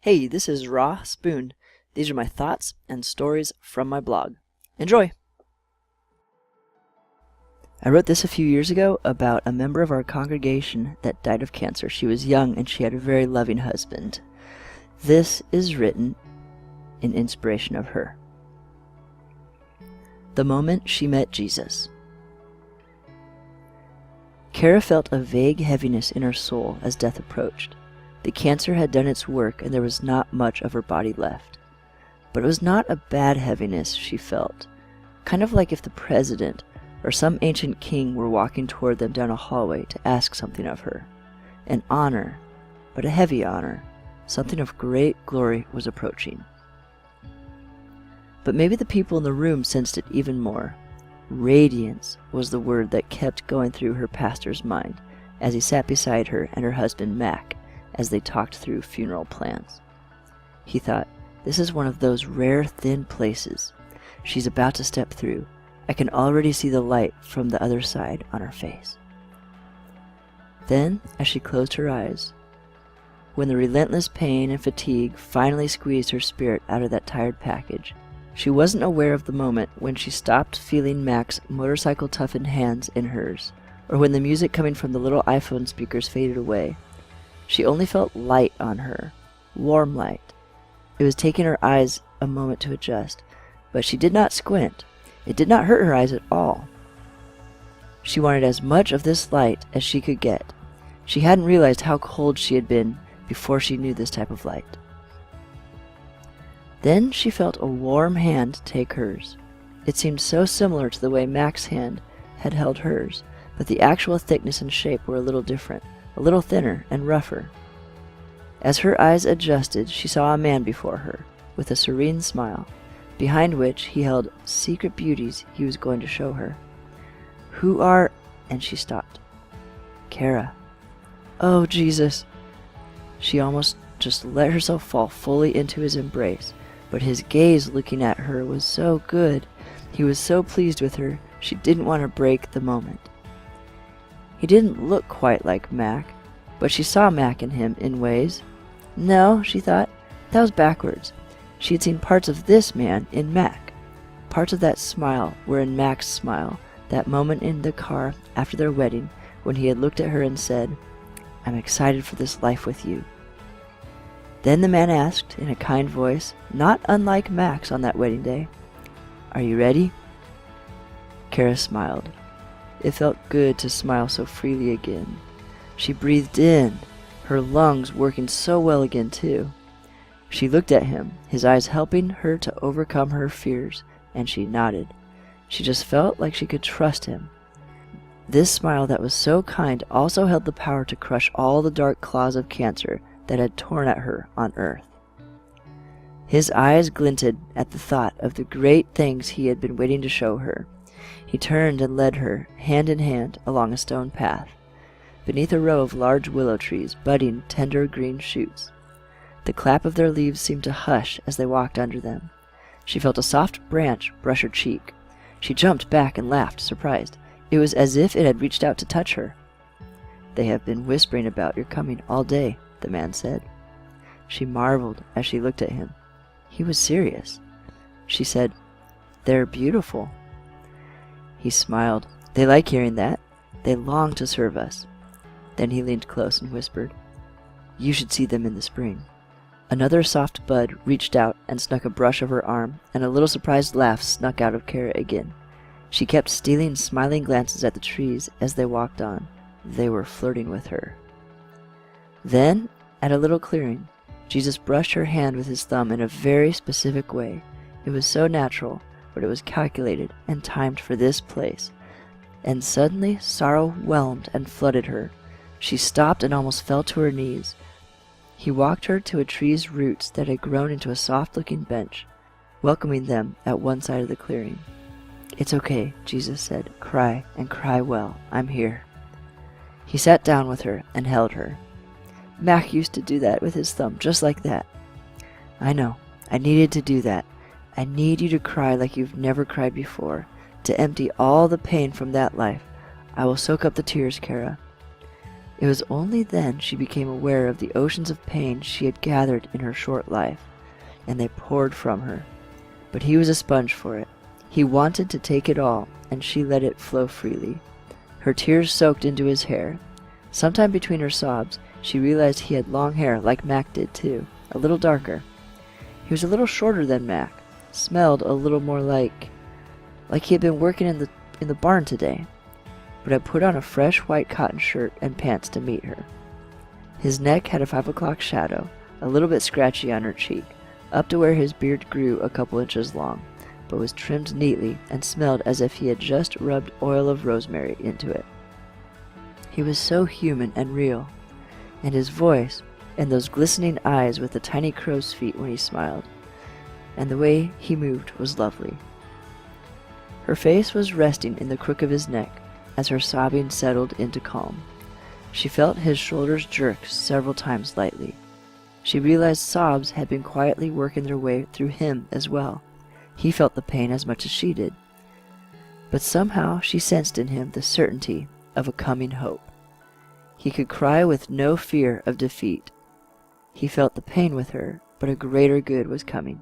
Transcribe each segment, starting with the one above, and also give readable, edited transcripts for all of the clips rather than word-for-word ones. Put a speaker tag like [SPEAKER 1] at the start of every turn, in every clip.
[SPEAKER 1] Hey, this is Raw Spoon. These are my thoughts and stories from my blog. Enjoy! I wrote this a few years ago about a member of our congregation that died of cancer. She was young and she had a very loving husband. This is written in inspiration of her. The moment she met Jesus. Kara felt a vague heaviness in her soul as death approached. The cancer had done its work and there was not much of her body left. But it was not a bad heaviness she felt, kind of like if the president or some ancient king were walking toward them down a hallway to ask something of her. An honor, but a heavy honor, something of great glory was approaching. But maybe the people in the room sensed it even more. Radiance was the word that kept going through her pastor's mind as he sat beside her and her husband Mac as they talked through funeral plans. He thought, this is one of those rare thin places she's about to step through. I can already see the light from the other side on her face. Then, as she closed her eyes, when the relentless pain and fatigue finally squeezed her spirit out of that tired package, she wasn't aware of the moment when she stopped feeling Mac's motorcycle-toughened hands in hers, or when the music coming from the little iPhone speakers faded away. She only felt light on her, warm light. It was taking her eyes a moment to adjust, but she did not squint. It did not hurt her eyes at all. She wanted as much of this light as she could get. She hadn't realized how cold she had been before she knew this type of light. Then she felt a warm hand take hers. It seemed so similar to the way Mac's hand had held hers, but the actual thickness and shape were a little different, a little thinner and rougher. As her eyes adjusted, she saw a man before her, with a serene smile, behind which he held secret beauties he was going to show her. "Who are—" and she stopped. "Kara." "Oh, Jesus!" She almost just let herself fall fully into his embrace, but his gaze looking at her was so good. He was so pleased with her, she didn't want to break the moment. He didn't look quite like Mac, but she saw Mac in him in ways. No, she thought, that was backwards. She had seen parts of this man in Mac. Parts of that smile were in Mac's smile, that moment in the car after their wedding when he had looked at her and said, "I'm excited for this life with you." Then the man asked, in a kind voice, not unlike Mac's on that wedding day, "Are you ready?" Kara smiled. It felt good to smile so freely again. She breathed in, her lungs working so well again too. She looked at him, his eyes helping her to overcome her fears, and she nodded. She just felt like she could trust him. This smile that was so kind also held the power to crush all the dark claws of cancer that had torn at her on earth. His eyes glinted at the thought of the great things he had been waiting to show her. He turned and led her, hand in hand, along a stone path, beneath a row of large willow trees, budding tender green shoots. The clap of their leaves seemed to hush as they walked under them. She felt a soft branch brush her cheek. She jumped back and laughed, surprised. It was as if it had reached out to touch her. "They have been whispering about your coming all day," the man said. She marveled as she looked at him. He was serious. She said, "They're beautiful." He smiled. "They like hearing that. They long to serve us." Then he leaned close and whispered, "You should see them in the spring." Another soft bud reached out and snuck a brush of her arm, and a little surprised laugh snuck out of Kara again. She kept stealing smiling glances at the trees as they walked on. They were flirting with her. Then, at a little clearing, Jesus brushed her hand with his thumb in a very specific way. It was so natural, but it was calculated and timed for this place. And suddenly sorrow whelmed and flooded her. She stopped and almost fell to her knees. He walked her to a tree's roots that had grown into a soft-looking bench, welcoming them at one side of the clearing. "It's okay," Jesus said. "Cry, and cry well. I'm here." He sat down with her and held her. "Mac used to do that with his thumb, just like that." "I know. I needed to do that. I need you to cry like you've never cried before, to empty all the pain from that life. I will soak up the tears, Kara." It was only then she became aware of the oceans of pain she had gathered in her short life, and they poured from her. But he was a sponge for it. He wanted to take it all, and she let it flow freely. Her tears soaked into his hair. Sometime between her sobs, she realized he had long hair like Mac did too, a little darker. He was a little shorter than Mac, smelled a little more like he had been working in the barn today, but had put on a fresh white cotton shirt and pants to meet her. His neck had a 5 o'clock shadow, a little bit scratchy on her cheek, up to where his beard grew a couple inches long, but was trimmed neatly and smelled as if he had just rubbed oil of rosemary into it. He was so human and real, and his voice, and those glistening eyes with the tiny crow's feet when he smiled, and the way he moved was lovely. Her face was resting in the crook of his neck as her sobbing settled into calm. She felt his shoulders jerk several times lightly. She realized sobs had been quietly working their way through him as well. He felt the pain as much as she did. But somehow she sensed in him the certainty of a coming hope. He could cry with no fear of defeat. He felt the pain with her, but a greater good was coming.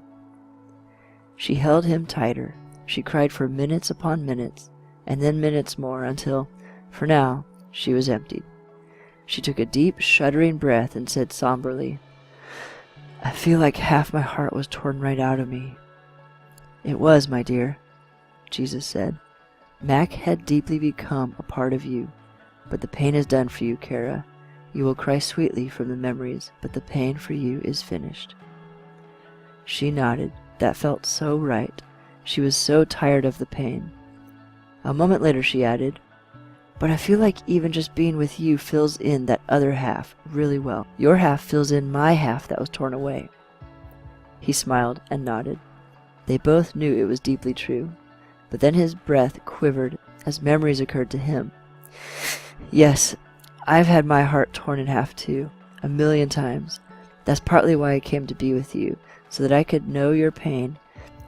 [SPEAKER 1] She held him tighter. She cried for minutes upon minutes, and then minutes more, until, for now, she was emptied. She took a deep, shuddering breath and said somberly, "I feel like half my heart was torn right out of me." "It was, my dear," Jesus said. "Mac had deeply become a part of you, but the pain is done for you, Kara. You will cry sweetly from the memories, but the pain for you is finished." She nodded. That felt so right. She was so tired of the pain. A moment later she added, "But I feel like even just being with you fills in that other half really well. Your half fills in my half that was torn away." He smiled and nodded. They both knew it was deeply true, but then his breath quivered as memories occurred to him. "Yes, I've had my heart torn in half too, 1,000,000 times. That's partly why I came to be with you, so that I could know your pain,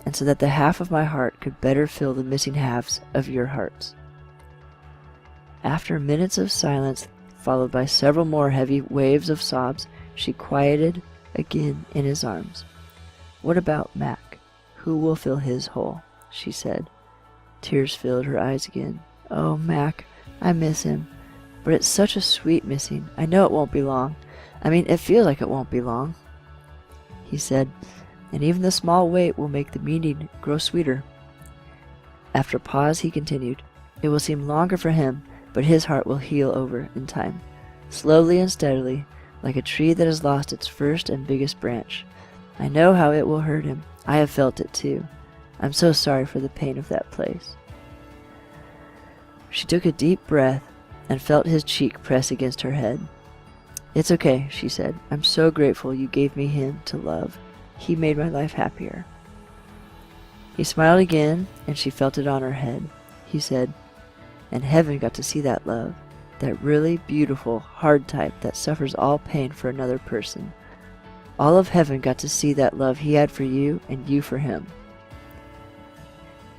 [SPEAKER 1] and so that the half of my heart could better fill the missing halves of your hearts." After minutes of silence, followed by several more heavy waves of sobs, she quieted again in his arms. "What about Mac? Who will fill his hole?" she said. Tears filled her eyes again. "Oh, Mac, I miss him. But it's such a sweet missing. I know it won't be long. I mean, it feels like it won't be long." He said, "And even the small wait will make the meeting grow sweeter." After a pause, he continued, "It will seem longer for him, but his heart will heal over in time, slowly and steadily, like a tree that has lost its first and biggest branch. I know how it will hurt him. I have felt it too. I'm so sorry for the pain of that place." She took a deep breath and felt his cheek press against her head. "It's okay," she said. "I'm so grateful you gave me him to love. He made my life happier." He smiled again, and she felt it on her head. He said, "And heaven got to see that love, that really beautiful, hard type that suffers all pain for another person. All of heaven got to see that love he had for you and you for him."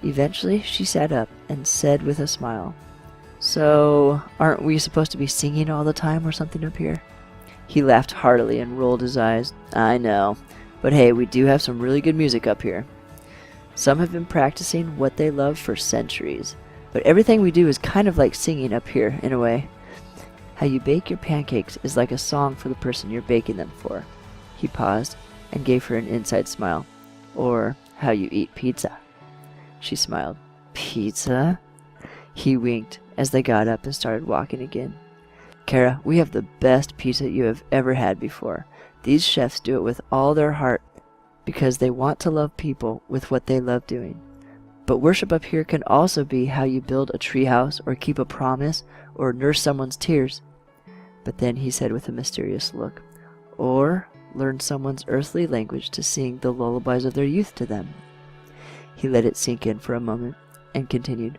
[SPEAKER 1] Eventually she sat up and said with a smile, "So, aren't we supposed to be singing all the time or something up here?" He laughed heartily and rolled his eyes. "I know, but hey, we do have some really good music up here. Some have been practicing what they love for centuries, but everything we do is kind of like singing up here, in a way. How you bake your pancakes is like a song for the person you're baking them for." He paused and gave her an inside smile. "Or how you eat pizza." She smiled. "Pizza?" He winked as they got up and started walking again. "Kara, we have the best pizza you have ever had before. These chefs do it with all their heart because they want to love people with what they love doing. But worship up here can also be how you build a treehouse or keep a promise or nurse someone's tears." But then he said with a mysterious look, "Or learn someone's earthly language to sing the lullabies of their youth to them." He let it sink in for a moment and continued,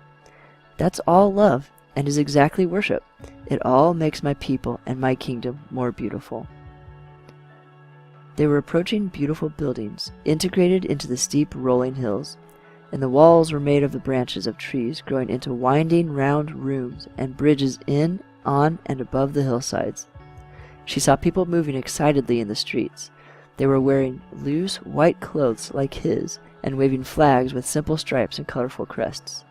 [SPEAKER 1] "That's all love and is exactly worship. It all makes my people and my kingdom more beautiful." They were approaching beautiful buildings, integrated into the steep rolling hills, and the walls were made of the branches of trees growing into winding round rooms and bridges in, on and above the hillsides. She saw people moving excitedly in the streets. They were wearing loose white clothes like his and waving flags with simple stripes and colorful crests.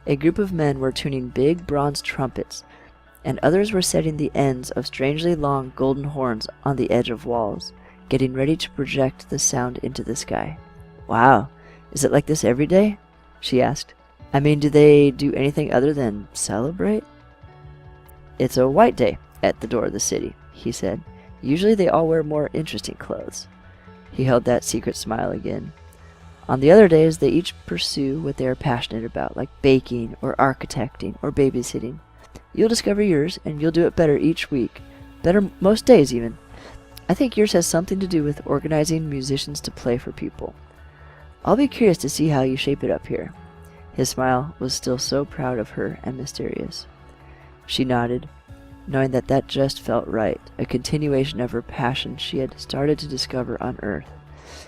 [SPEAKER 1] A group of men were tuning big bronze trumpets, and others were setting the ends of strangely long golden horns on the edge of walls, getting ready to project the sound into the sky. "Wow, is it like this every day?" she asked. "I mean, do they do anything other than celebrate?" "It's a white day at the door of the city," he said. "Usually they all wear more interesting clothes." He held that secret smile again. "On the other days, they each pursue what they are passionate about, like baking or architecting or babysitting. You'll discover yours, and you'll do it better each week. Better most days, even. I think yours has something to do with organizing musicians to play for people. I'll be curious to see how you shape it up here." His smile was still so proud of her and mysterious. She nodded, knowing that that just felt right, a continuation of her passion she had started to discover on Earth.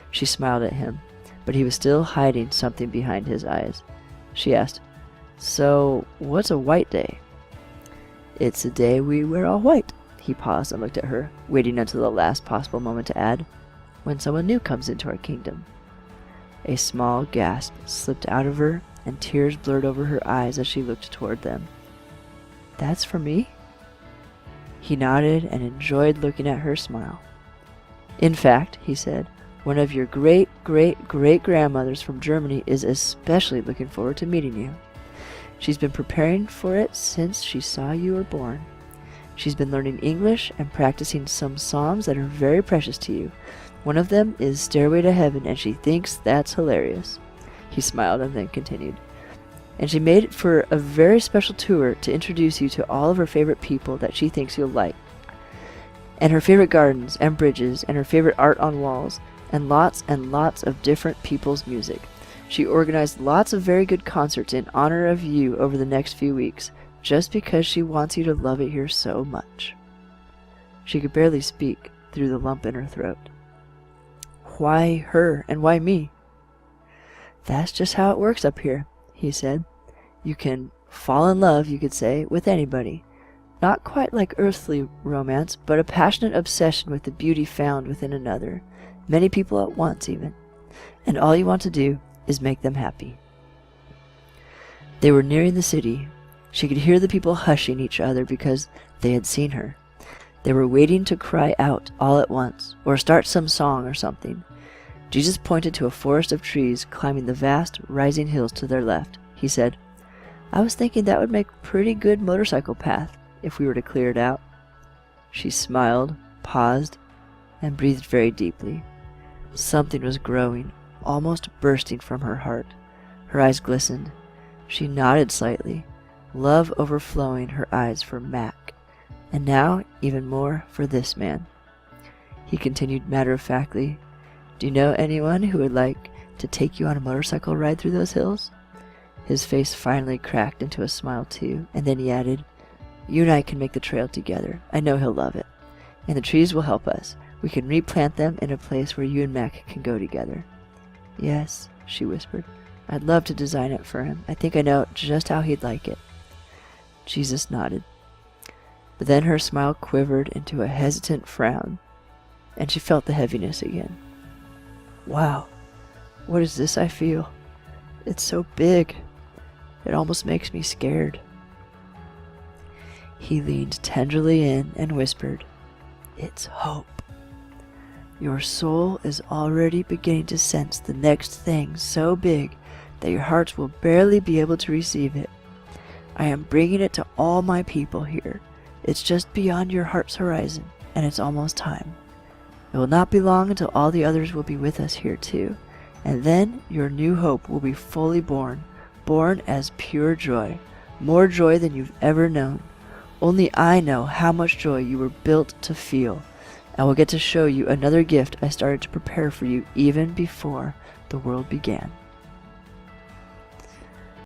[SPEAKER 1] She smiled at him, but he was still hiding something behind his eyes. She asked, "So, what's a white day?" "It's a day we wear all white." He paused and looked at her, waiting until the last possible moment to add, "when someone new comes into our kingdom." A small gasp slipped out of her, and tears blurred over her eyes as she looked toward them. "That's for me?" He nodded and enjoyed looking at her smile. "In fact," he said, "one of your great-great-great-grandmothers from Germany is especially looking forward to meeting you. She's been preparing for it since she saw you were born. She's been learning English and practicing some songs that are very precious to you. One of them is Stairway to Heaven, and she thinks that's hilarious." He smiled and then continued, "And she made it for a very special tour to introduce you to all of her favorite people that she thinks you'll like, and her favorite gardens and bridges, and her favorite art on walls, and lots of different people's music. She organized lots of very good concerts in honor of you over the next few weeks, just because she wants you to love it here so much." She could barely speak through the lump in her throat. "Why her, and why me?" "That's just how it works up here," he said. "You can fall in love, you could say, with anybody. Not quite like earthly romance, but a passionate obsession with the beauty found within another. Many people at once, even. And all you want to do is make them happy." They were nearing the city. She could hear the people hushing each other because they had seen her. They were waiting to cry out all at once, or start some song or something. Jesus pointed to a forest of trees climbing the vast, rising hills to their left. He said, "I was thinking that would make a pretty good motorcycle path, if we were to clear it out." She smiled, paused, and breathed very deeply. Something was growing, almost bursting from her heart. Her eyes glistened. She nodded slightly, love overflowing her eyes for Mac, and now even more for this man. He continued matter-of-factly, "Do you know anyone who would like to take you on a motorcycle ride through those hills?" His face finally cracked into a smile too, and then he added, "You and I can make the trail together. I know he'll love it. And the trees will help us. We can replant them in a place where you and Mac can go together." "Yes," she whispered. "I'd love to design it for him. I think I know just how he'd like it." Jesus nodded. But then her smile quivered into a hesitant frown, and she felt the heaviness again. "Wow, what is this I feel? It's so big. It almost makes me scared." He leaned tenderly in and whispered, "It's hope. Your soul is already beginning to sense the next thing so big that your hearts will barely be able to receive it. I am bringing it to all my people here. It's just beyond your heart's horizon, and it's almost time. It will not be long until all the others will be with us here too, and then your new hope will be fully born as pure joy, more joy than you've ever known. Only I know how much joy you were built to feel. I will get to show you another gift I started to prepare for you even before the world began."